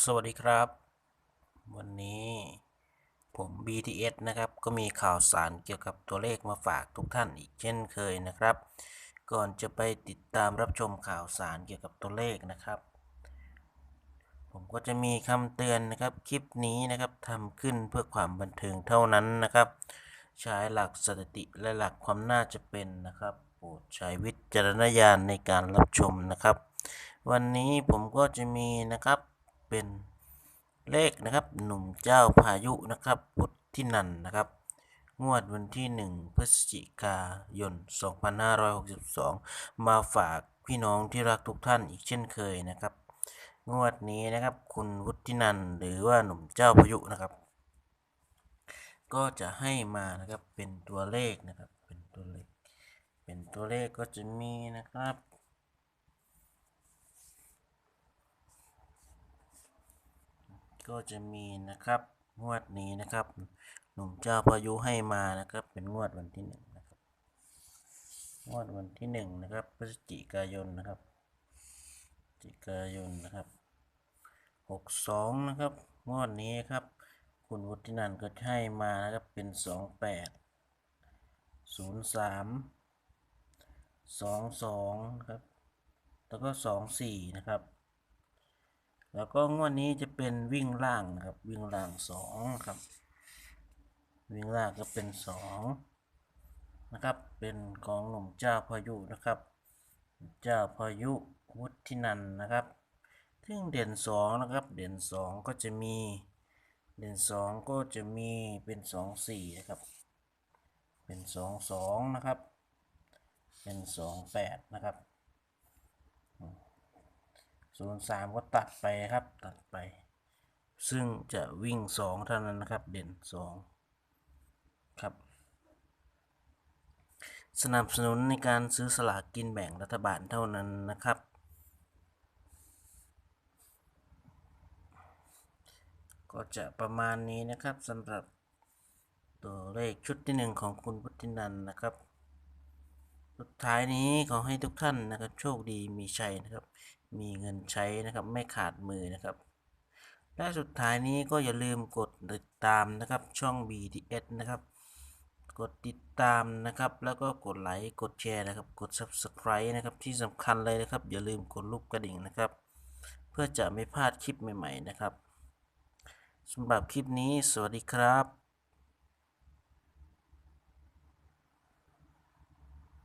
สวัสดีครับวันนี้ผม BTS นะครับก็มีข่าวสารเกี่ยวกับตัวเลขมาฝากทุกท่านอีกเช่นเคยนะครับก่อนจะไปติดตามรับชมข่าวสารเกี่ยวกับตัวเลขนะครับผมก็จะมีคำเตือนนะครับคลิปนี้นะครับทำขึ้นเพื่อความบันเทิงเท่านั้นนะครับใช้หลักสถิติและหลักความน่าจะเป็นนะครับโปรดใช้วิจารณญาณในการรับชมนะครับวันนี้ผมก็จะมีนะครับเป็นเลขนะครับหนุ่มเจ้าพายุนะครับพุทธินันนะครับงวดวันที่1พฤศจิกายน2562มาฝากพี่น้องที่รักทุกท่านอีกเช่นเคยนะครับงวดนี้นะครับคุณวุฒินันหรือว่าหนุ่มเจ้าพายุนะครับก็จะให้มานะครับเป็นตัวเลขนะครับเป็นตัวเลขก็จะมีนะครับงวดนี้นะครับหนุ่มเจ้าพายุให้มานะครับเป็นงวดวันที่1นะครับงวดวันที่1นะครับพฤศจิกายนนะครับ62นะครับงวดนี้ครับคุณวุฒินันท์ก็ให้มานะครับเป็น28 03 22นะครับแล้วก็24นะครับแล้วก็งวดนี้จะเป็นวิ่งล่างนะครับวิ่งล่าง2ครับวิ่งล่างก็เป็น2นะครับเป็นของหนุ่มเจ้าพายุนะครับเจ้าพายุวุฒินันท์นะครับซึ่งเด่น2นะครับเด่น2ก็จะมีเป็น24นะครับเป็น22นะครับเป็น28นะครับ03ก็ตัดไปครับตัดไปซึ่งจะวิ่ง2เท่านั้นนะครับเด่น2ครับสนับสนุนในการซื้อสลากกินแบ่งรัฐบาลเท่านั้นนะครับก็จะประมาณนี้นะครับสำหรับตัวเลขชุดที่1ของคุณพุทธินันท์นะครับสุดท้ายนี้ขอให้ทุกท่านนะครับโชคดีมีชัยนะครับมีเงินใช้นะครับไม่ขาดมือนะครับและสุดท้ายนี้ก็อย่าลืมกดติดตามนะครับช่อง BTS นะครับกดติดตามนะครับแล้วก็กดไลค์กดแชร์นะครับกด Subscribe นะครับที่สำคัญเลยนะครับอย่าลืมกดรูปกระดิ่งนะครับเพื่อจะไม่พลาดคลิปใหม่ๆนะครับสำหรับคลิปนี้สวัสดีครับ